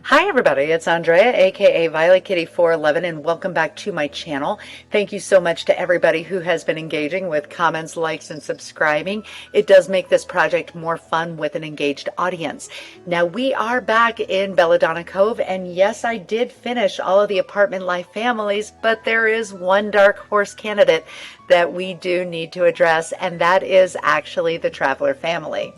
Hi everybody, it's Andrea, aka Violet Kitty 411, and welcome back to my channel. Thank you so much to everybody who has been engaging with comments, likes, and subscribing. It does make this project more fun with an engaged audience. Now we are back in Belladonna Cove, and yes, I did finish all of the apartment life families, but there is one dark horse candidate that we do need to address, and that is actually the Traveler family.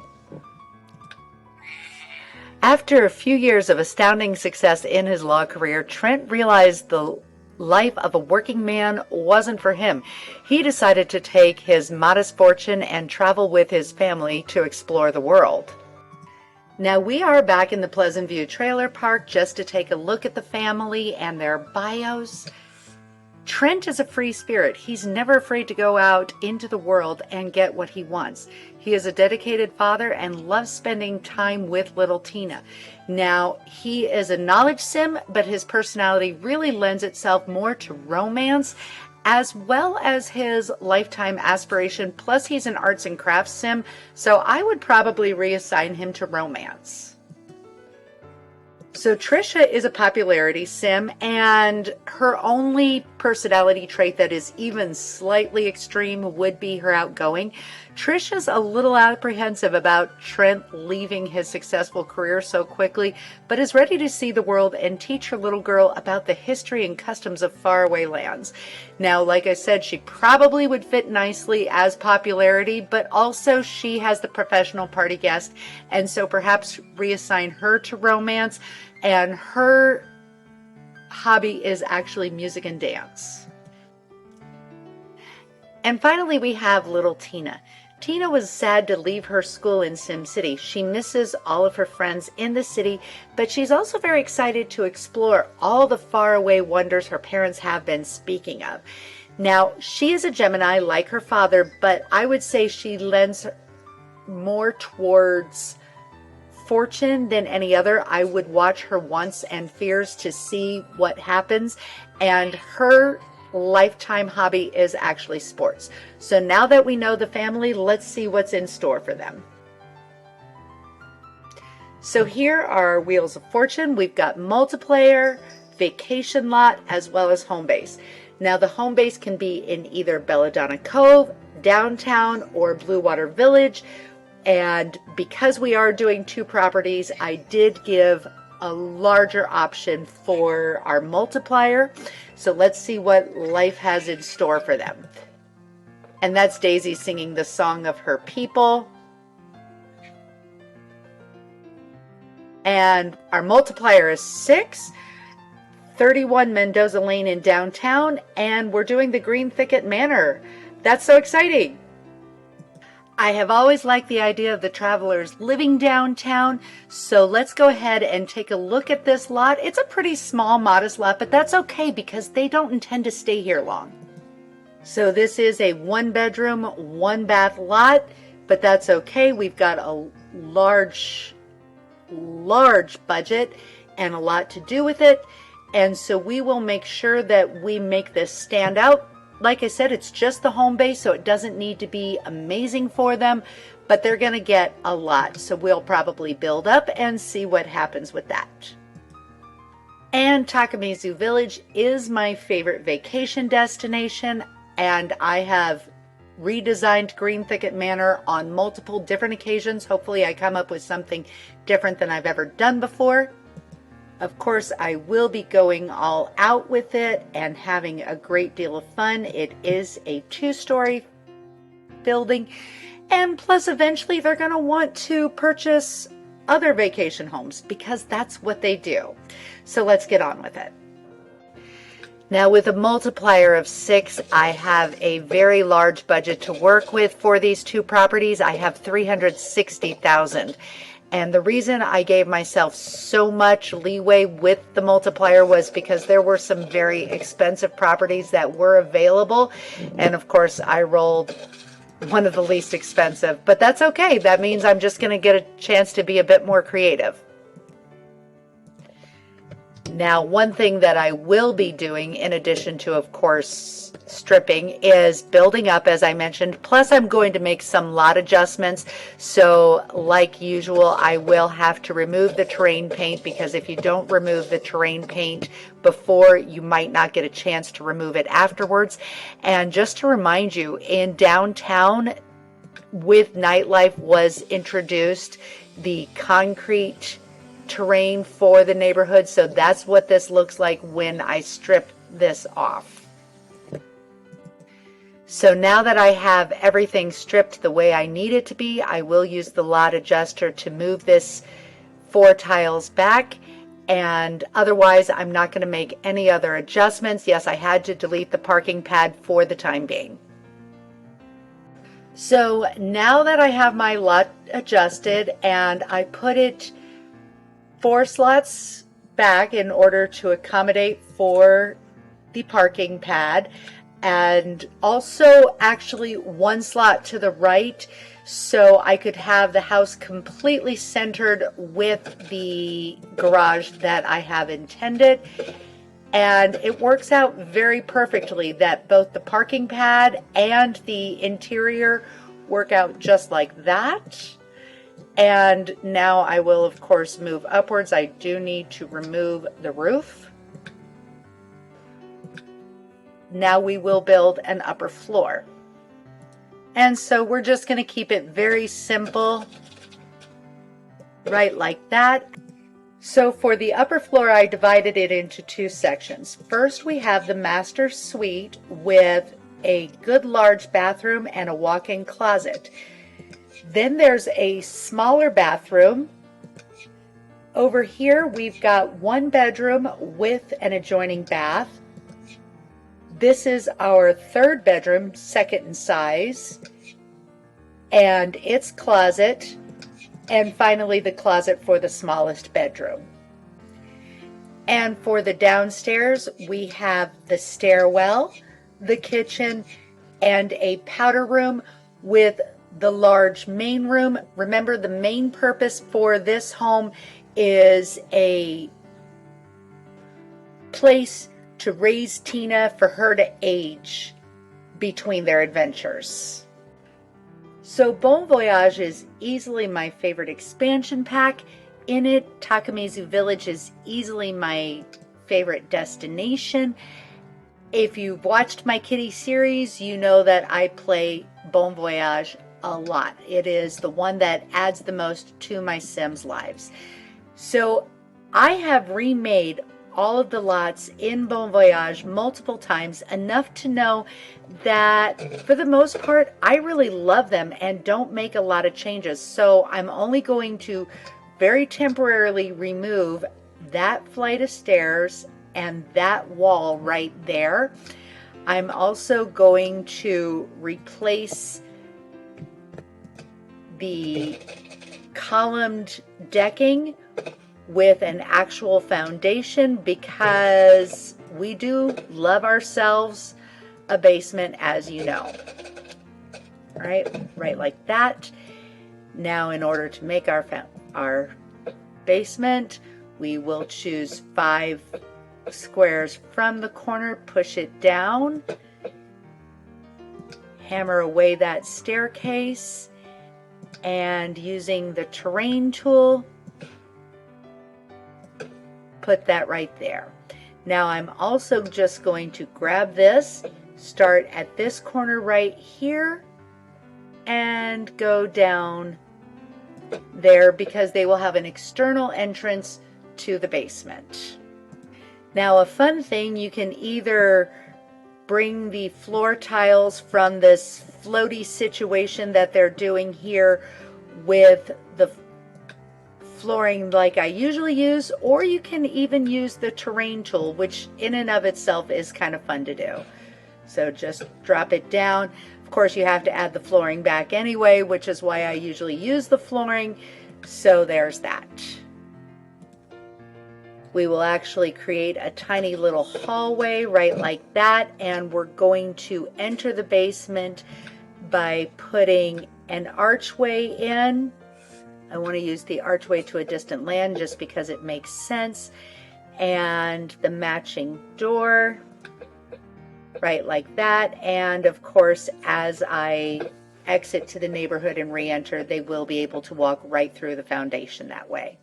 After a few years of astounding success in his law career, Trent realized the life of a working man wasn't for him. He decided to take his modest fortune and travel with his family to explore the world. Now we are back in the Pleasant View Trailer Park just to take a look at the family and their bios. Trent is a free spirit. He's never afraid to go out into the world and get what he wants. He is a dedicated father and loves spending time with little Tina. Now, he is a knowledge sim, but his personality really lends itself more to romance, as well as his lifetime aspiration. Plus, he's an arts and crafts sim, so I would probably reassign him to romance. So Trisha is a popularity sim, and her only personality trait that is even slightly extreme would be her outgoing. Trisha's a little apprehensive about Trent leaving his successful career so quickly, but is ready to see the world and teach her little girl about the history and customs of faraway lands. Now, like I said, she probably would fit nicely as popularity, but also she has the professional party guest, and so perhaps reassign her to romance. And her hobby is actually music and dance. And finally, we have little Tina. Tina was sad to leave her school in Sim City. She misses all of her friends in the city, but she's also very excited to explore all the faraway wonders her parents have been speaking of. Now, she is a Gemini like her father, but I would say she lends more towards fortune than any other. I would watch her wants and fears to see what happens, and her lifetime hobby is actually sports. So now that we know the family, let's see what's in store for them. So here are Wheels of Fortune. We've got multiplayer, vacation lot, as well as home base. Now the home base can be in either Belladonna Cove, downtown, or Blue Water Village. And because we are doing two properties, I did give a larger option for our multiplier. So let's see what life has in store for them. And that's Daisy singing the song of her people. And our multiplier is 6, 31 Mendoza Lane in downtown, and we're doing the Green Thicket Manor. That's so exciting. I have always liked the idea of the travelers living downtown, so let's go ahead and take a look at this lot. It's a pretty small, modest lot, but that's okay because they don't intend to stay here long. So this is a 1-bedroom, 1-bath lot, but that's okay. We've got a large budget and a lot to do with it, and so we will make sure that we make this stand out. Like I said, it's just the home base, so it doesn't need to be amazing for them, but they're going to get a lot. So we'll probably build up and see what happens with that. And Takemizu Village is my favorite vacation destination, and I have redesigned Green Thicket Manor on multiple different occasions. Hopefully I come up with something different than I've ever done before. Of course, I will be going all out with it and having a great deal of fun. It is a 2-story building, and plus eventually they're going to want to purchase other vacation homes because that's what they do. So let's get on with it. Now with a multiplier of 6, I have a very large budget to work with for these two properties. I have $360,000. And the reason I gave myself so much leeway with the multiplier was because there were some very expensive properties that were available. And of course, I rolled one of the least expensive, but that's okay. That means I'm just going to get a chance to be a bit more creative. Now, one thing that I will be doing, in addition to, of course, stripping is building up, as I mentioned. Plus, I'm going to make some lot adjustments. So like usual, I will have to remove the terrain paint, because if you don't remove the terrain paint before, you might not get a chance to remove it afterwards. And just to remind you, in downtown, with nightlife was introduced the concrete terrain for the neighborhood. So that's what this looks like when I strip this off. So now that I have everything stripped the way I need it to be, I will use the lot adjuster to move this 4 tiles back. And otherwise, I'm not going to make any other adjustments. Yes, I had to delete the parking pad for the time being. So now that I have my lot adjusted and I put it 4 slots back in order to accommodate for the parking pad, and also actually 1 slot to the right, so I could have the house completely centered with the garage that I have intended. And it works out very perfectly that both the parking pad and the interior work out just like that. And now I will, of course, move upwards. I do need to remove the roof. Now we will build an upper floor. And so we're just going to keep it very simple, right like that. So for the upper floor, I divided it into 2 sections. First, we have the master suite with a good large bathroom and a walk-in closet. Then there's a smaller bathroom. Over here, we've got 1 bedroom with an adjoining bath. This is our 3rd bedroom, second in size, and its closet, and finally the closet for the smallest bedroom. And for the downstairs, we have the stairwell, the kitchen, and a powder room with the large main room. Remember, the main purpose for this home is a place to raise Tina, for her to age between their adventures. So Bon Voyage is easily my favorite expansion pack. In it, Takemizu Village is easily my favorite destination. If you've watched my kitty series, you know that I play Bon Voyage a lot. It is the one that adds the most to my Sims lives. So I have remade all of the lots in Bon Voyage multiple times, enough to know that for the most part, I really love them and don't make a lot of changes. So I'm only going to very temporarily remove that flight of stairs and that wall right there. I'm also going to replace the columned decking with an actual foundation, because we do love ourselves a basement, as you know. All right like that. Now, in order to make our basement, we will choose 5 squares from the corner, push it down, hammer away that staircase, and using the terrain tool, put that right there. Now I'm also just going to grab this, start at this corner right here, and go down there, because they will have an external entrance to the basement. Now, a fun thing, you can either bring the floor tiles from this floaty situation that they're doing here with the flooring like I usually use, or you can even use the terrain tool, which in and of itself is kind of fun to do. So just drop it down. Of course, you have to add the flooring back anyway, which is why I usually use the flooring. So there's that. We will actually create a tiny little hallway right like that, and we're going to enter the basement by putting an archway in. I want to use the archway to a distant land just because it makes sense, and the matching door. right like that. And of course, as I exit to the neighborhood and re-enter, they will be able to walk right through the foundation that way.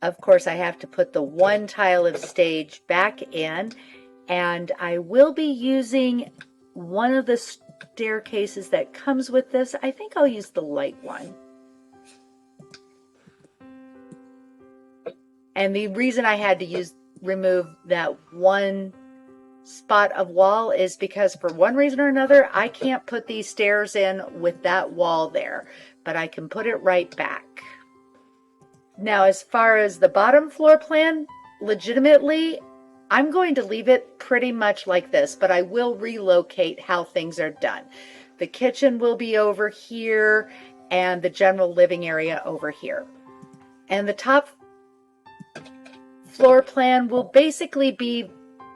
Of course, I have to put the one tile of stage back in, and I will be using one of the staircases that comes with this. I think I'll use the light one. And the reason I had to remove that one spot of wall is because for one reason or another, I can't put these stairs in with that wall there, but I can put it right back. Now, as far as the bottom floor plan, legitimately, I'm going to leave it pretty much like this, but I will relocate how things are done. The kitchen will be over here and the general living area over here. And the top floor plan will basically be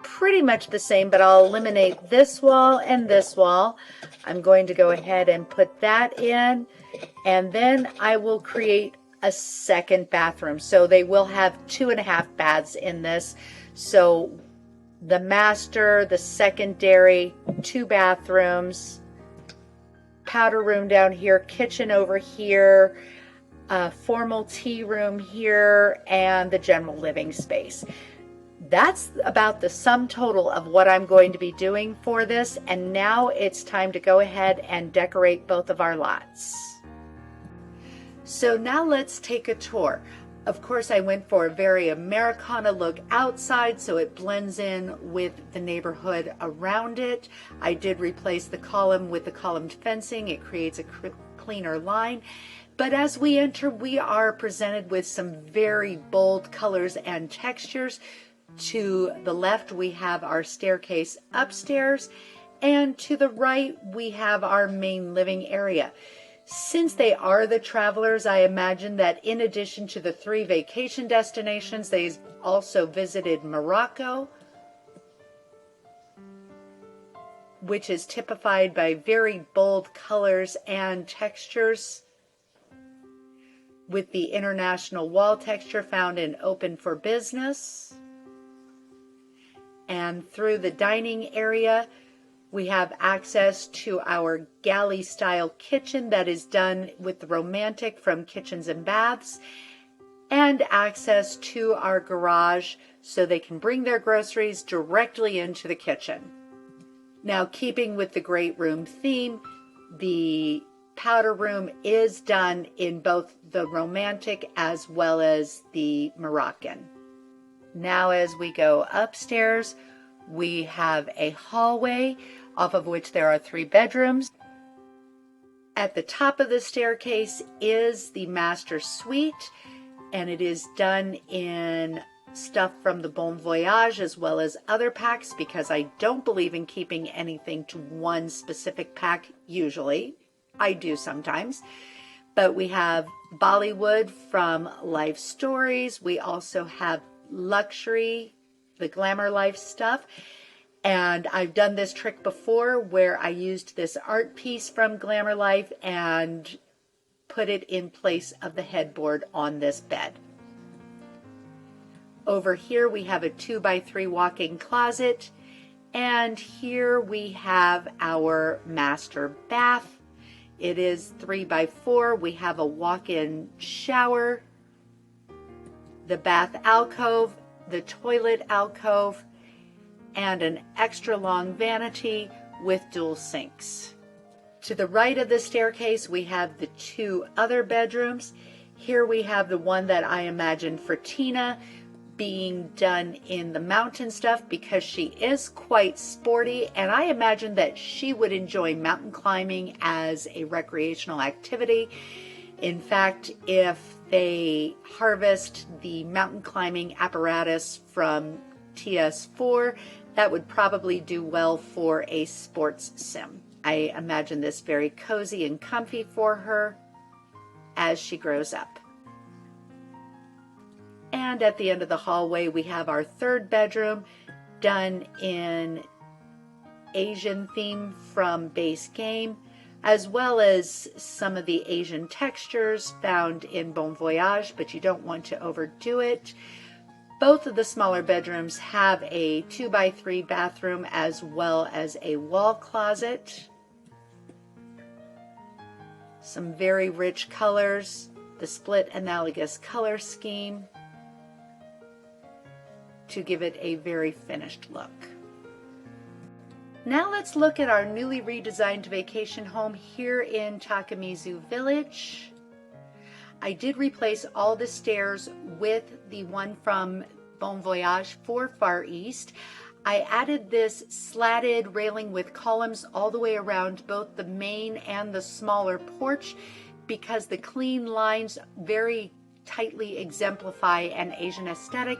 pretty much the same, but I'll eliminate this wall and this wall. I'm going to go ahead and put that in, and then I will create a second bathroom. So they will have 2.5 baths in this. So the master, the secondary, 2 bathrooms, powder room down here, kitchen over here, formal tea room here, and the general living space. That's about the sum total of what I'm going to be doing for this. And now it's time to go ahead and decorate both of our lots. So now let's take a tour. Of course, I went for a very Americana look outside, so it blends in with the neighborhood around it. I did replace the column with the columned fencing. It creates a cleaner line. But as we enter, we are presented with some very bold colors and textures. To the left, we have our staircase upstairs, and to the right, we have our main living area. Since they are the travelers, I imagine that in addition to the 3 vacation destinations, they also visited Morocco, which is typified by very bold colors and textures, with the international wall texture found in Open for Business. And through the dining area, we have access to our galley-style kitchen that is done with the romantic from Kitchens and Baths, and access to our garage so they can bring their groceries directly into the kitchen. Now, keeping with the great room theme, the powder room is done in both the romantic as well as the Moroccan. Now, as we go upstairs, we have a hallway off of which there are 3 bedrooms. At the top of the staircase is the master suite, and it is done in stuff from the Bon Voyage as well as other packs, because I don't believe in keeping anything to one specific pack usually. I do sometimes. But we have Bollywood from Life Stories. We also have luxury, the glamour life stuff. And I've done this trick before where I used this art piece from Glamour Life and put it in place of the headboard on this bed. Over here we have a 2x3 walk-in closet, and here we have our master bath. It is 3x4. We have a walk-in shower, the bath alcove, the toilet alcove, and an extra long vanity with dual sinks. To the right of the staircase, we have the 2 other bedrooms. Here we have the one that I imagined for Tina, being done in the mountain stuff because she is quite sporty, and I imagine that she would enjoy mountain climbing as a recreational activity. In fact, if they harvest the mountain climbing apparatus from TS4, that would probably do well for a sports sim. I imagine this very cozy and comfy for her as she grows up. And at the end of the hallway, we have our 3rd bedroom done in Asian theme from base game, as well as some of the Asian textures found in Bon Voyage, but you don't want to overdo it. Both of the smaller bedrooms have a 2x3 bathroom as well as a wall closet. Some very rich colors, the split analogous color scheme to give it a very finished look. Now let's look at our newly redesigned vacation home here in Takemizu Village. I did replace all the stairs with the one from Voyage for Far East. I added this slatted railing with columns all the way around both the main and the smaller porch because the clean lines very tightly exemplify an Asian aesthetic,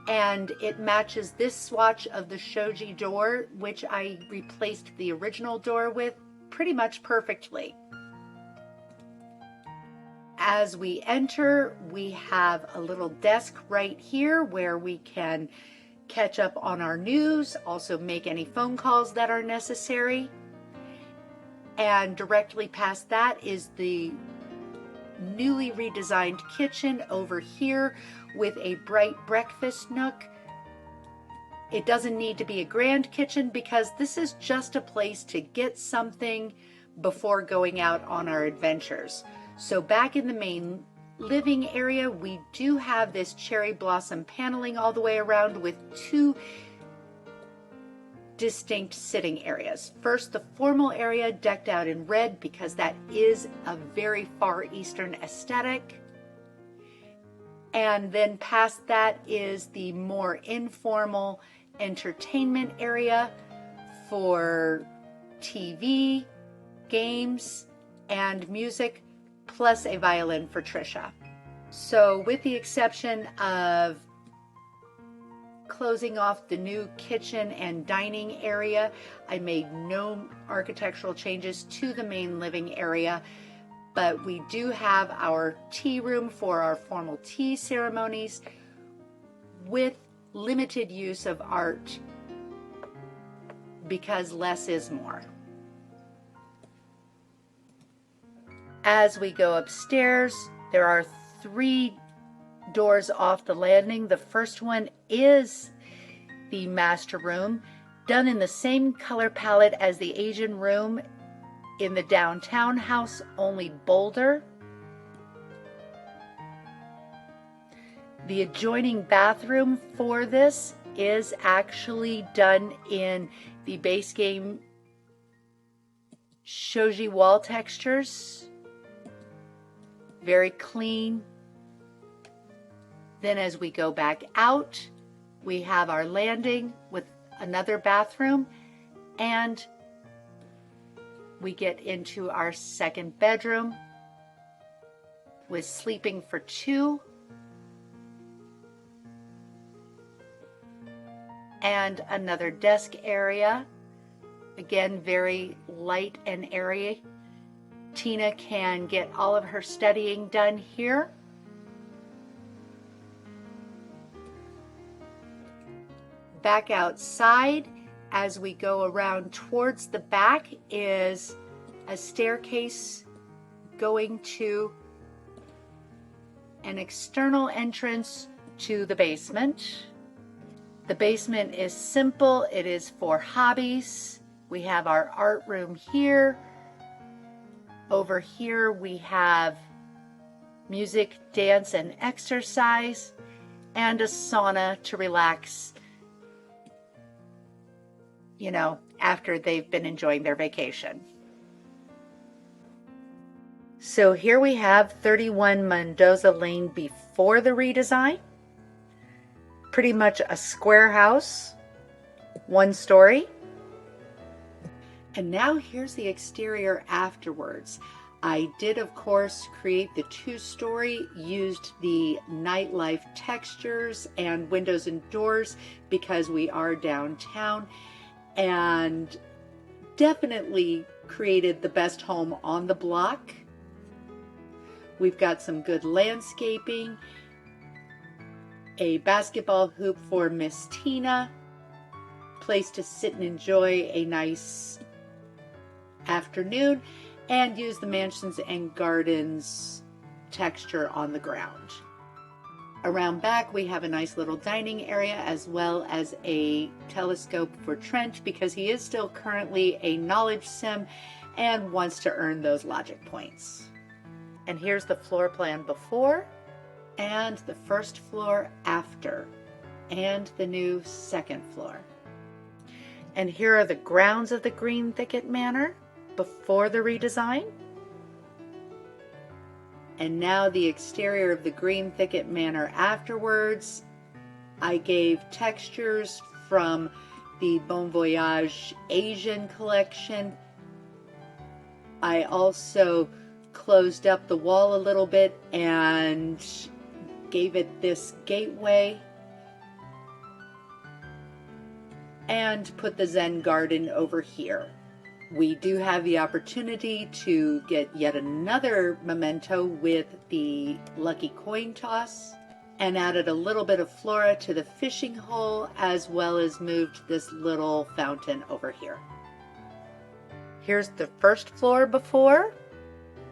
and it matches this swatch of the shoji door, which I replaced the original door with, pretty much perfectly. As we enter, we have a little desk right here where we can catch up on our news, also make any phone calls that are necessary. And directly past that is the newly redesigned kitchen over here with a bright breakfast nook. It doesn't need to be a grand kitchen because this is just a place to get something before going out on our adventures. So back in the main living area, we do have this cherry blossom paneling all the way around with two distinct sitting areas. First, the formal area decked out in red because that is a very Far Eastern aesthetic. And then past that is the more informal entertainment area for TV, games, and music, plus a violin for Trisha. So with the exception of closing off the new kitchen and dining area, I made no architectural changes to the main living area, but we do have our tea room for our formal tea ceremonies with limited use of art because less is more. As we go upstairs, there are 3 doors off the landing. The first one is the master room, done in the same color palette as the Asian room in the downtown house, only bolder. The adjoining bathroom for this is actually done in the base game shoji wall textures. Very clean. Then as we go back out, we have our landing with another bathroom, and we get into our second bedroom with sleeping for 2 and another desk area. Again, very light and airy. Tina can get all of her studying done here. Back outside, as we go around towards the back, is a staircase going to an external entrance to the basement. The basement is simple. It is for hobbies. We have our art room here. Over here we have music, dance, and exercise, and a sauna to relax, you know, after they've been enjoying their vacation. So here we have 31 Mendoza Lane before the redesign. Pretty much a square house, 1 story. And now here's the exterior afterwards. I did, of course, create the 2-story, used the nightlife textures and windows and doors because we are downtown, and definitely created the best home on the block. We've got some good landscaping, a basketball hoop for Miss Tina, place to sit and enjoy a nice afternoon, and use the mansions and gardens texture on the ground. Around back, we have a nice little dining area as well as a telescope for Trent because he is still currently a knowledge sim and wants to earn those logic points. And here's the floor plan before and the first floor after and the new second floor. And here are the grounds of the Green Thicket Manor before the redesign. And now the exterior of the Green Thicket Manor afterwards. I gave textures from the Bon Voyage Asian collection. I also closed up the wall a little bit and gave it this gateway and put the Zen garden over here. We do have the opportunity to get yet another memento with the lucky coin toss and added a little bit of flora to the fishing hole as well as moved this little fountain over here. Here's the first floor before,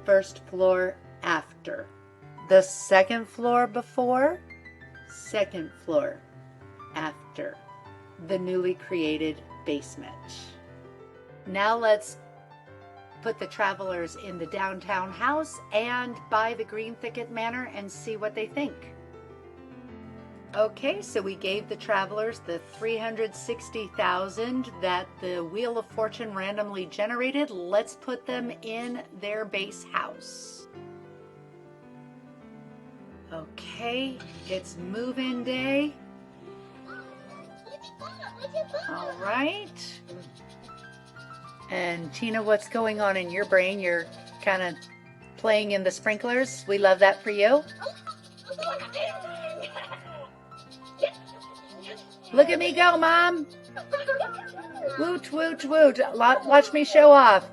first floor after. The second floor before, second floor after. The newly created basement. Now let's put the travelers in the downtown house and buy the Green Thicket Manor and see what they think. Okay, so we gave the travelers the 360,000 that the Wheel of Fortune randomly generated. Let's put them in their base house. Okay, it's move-in day. All right. And Tina, what's going on in your brain? You're kind of playing in the sprinklers. We love that for you. Look at me go, Mom. Woot, woot, woot. Watch me show off.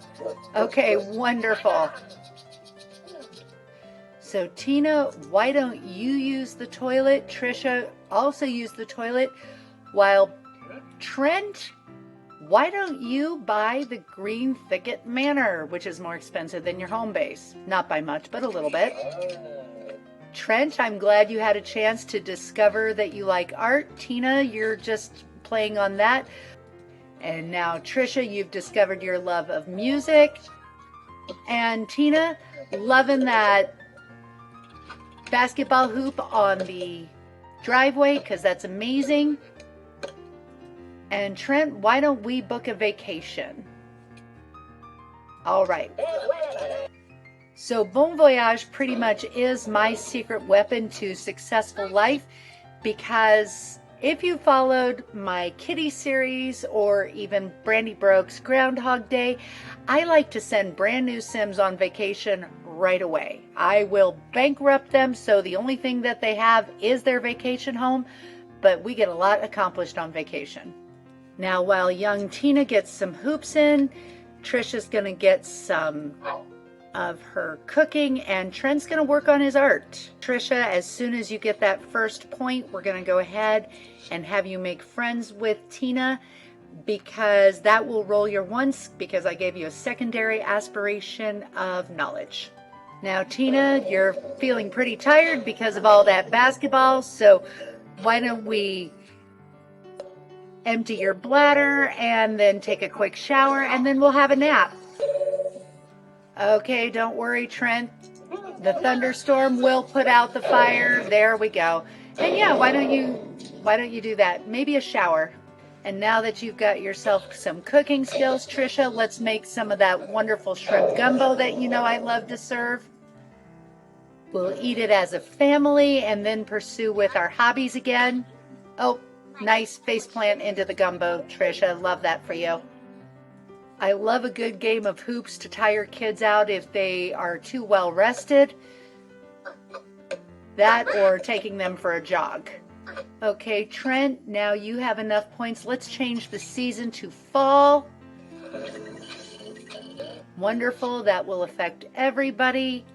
Okay, wonderful. So Tina, why don't you use the toilet? Trisha also use the toilet. While Trent, why don't you buy the Green Thicket Manor, which is more expensive than your home base? Not by much, but a little bit. Trent, I'm glad you had a chance to discover that you like art. Tina, you're just playing on that. And now Trisha, you've discovered your love of music. And Tina, loving that basketball hoop on the driveway because that's amazing. And Trent, why don't we book a vacation? All right. So Bon Voyage pretty much is my secret weapon to successful life because if you followed my kitty series or even Brandy Broke's Groundhog Day, I like to send brand new Sims on vacation right away. I will bankrupt them so the only thing that they have is their vacation home, but we get a lot accomplished on vacation. Now, while young Tina gets some hoops in, Trisha's going to get some of her cooking and Trent's going to work on his art. Trisha, as soon as you get that first point, we're going to go ahead and have you make friends with Tina because that will roll your once because I gave you a secondary aspiration of knowledge. Now, Tina, you're feeling pretty tired because of all that basketball, so why don't we empty your bladder and then take a quick shower and then we'll have a nap. Okay, don't worry, Trent. The thunderstorm will put out the fire. There we go. And yeah, why don't you do that? Maybe a shower. And now that you've got yourself some cooking skills, Trisha, let's make some of that wonderful shrimp gumbo that you know I love to serve. We'll eat it as a family and then pursue with our hobbies again. Oh, nice faceplant into the gumbo, Trisha. Love that for you. I love a good game of hoops to tire kids out if they are too well rested. That or taking them for a jog. Okay, Trent, now you have enough points. Let's change the season to fall. Wonderful. That will affect everybody.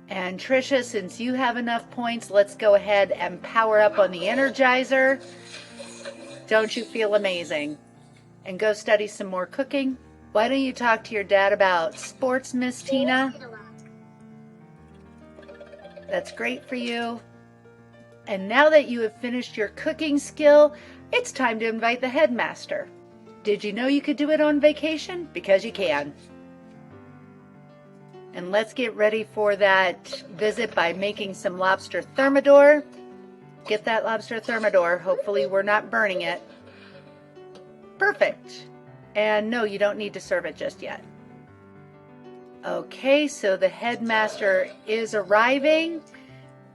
And Trisha, since you have enough points, let's go ahead and power up on the Energizer. Don't you feel amazing? And go study some more cooking. Why don't you talk to your dad about sports, Miss Tina? That's great for you. And now that you have finished your cooking skill, it's time to invite the headmaster. Did you know you could do it on vacation? Because you can. And let's get ready for that visit by making some lobster thermidor. Get that lobster thermidor. Hopefully we're not burning it. Perfect. And no, you don't need to serve it just yet. Okay, so the headmaster is arriving.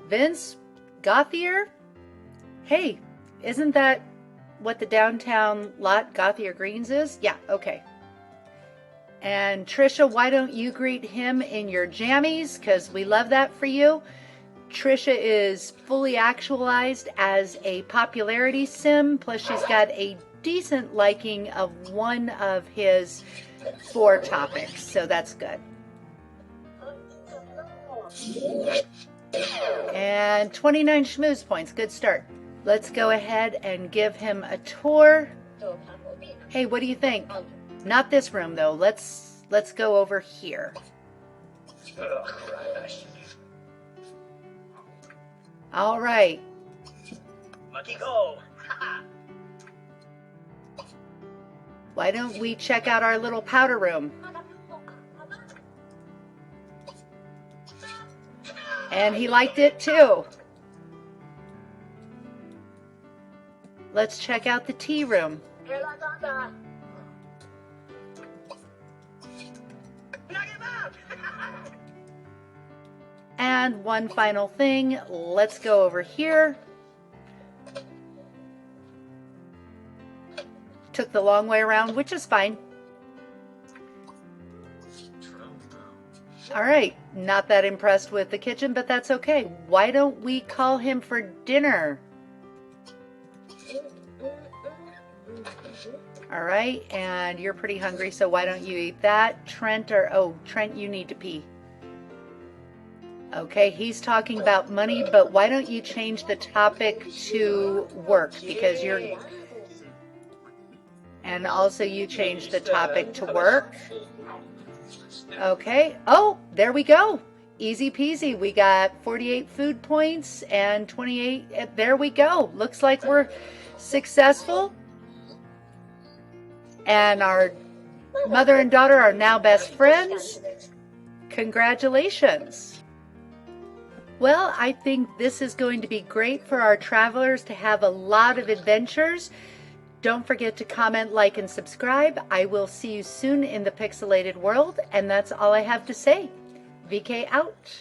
Vince Gauthier? Hey, isn't that what the downtown lot, Gauthier Greens, is? Yeah, okay. And Trisha, why don't you greet him in your jammies? Because we love that for you. Trisha is fully actualized as a popularity sim, plus she's got a decent liking of one of his 4 topics, so that's good. And 29 schmooze points, good start. Let's go ahead and give him a tour. Hey, what do you think? Not this room though. Let's go over here. All right. Why don't we check out our little powder room? And he liked it too. Let's check out the tea room. And one final thing, let's go over here. Took the long way around, which is fine. All right, not that impressed with the kitchen, but that's okay. Why don't we call him for dinner? All right, and you're pretty hungry, so why don't you eat that? Trent, Trent, you need to pee. Okay, he's talking about money, but why don't you change the topic to work? Because you're... And also you change the topic to work. Okay. Oh, there we go. Easy peasy. We got 48 food points and 28. There we go. Looks like we're successful. And our mother and daughter are now best friends. Congratulations. Well, I think this is going to be great for our travelers to have a lot of adventures. Don't forget to comment, like, and subscribe. I will see you soon in the pixelated world, and that's all I have to say. VK out.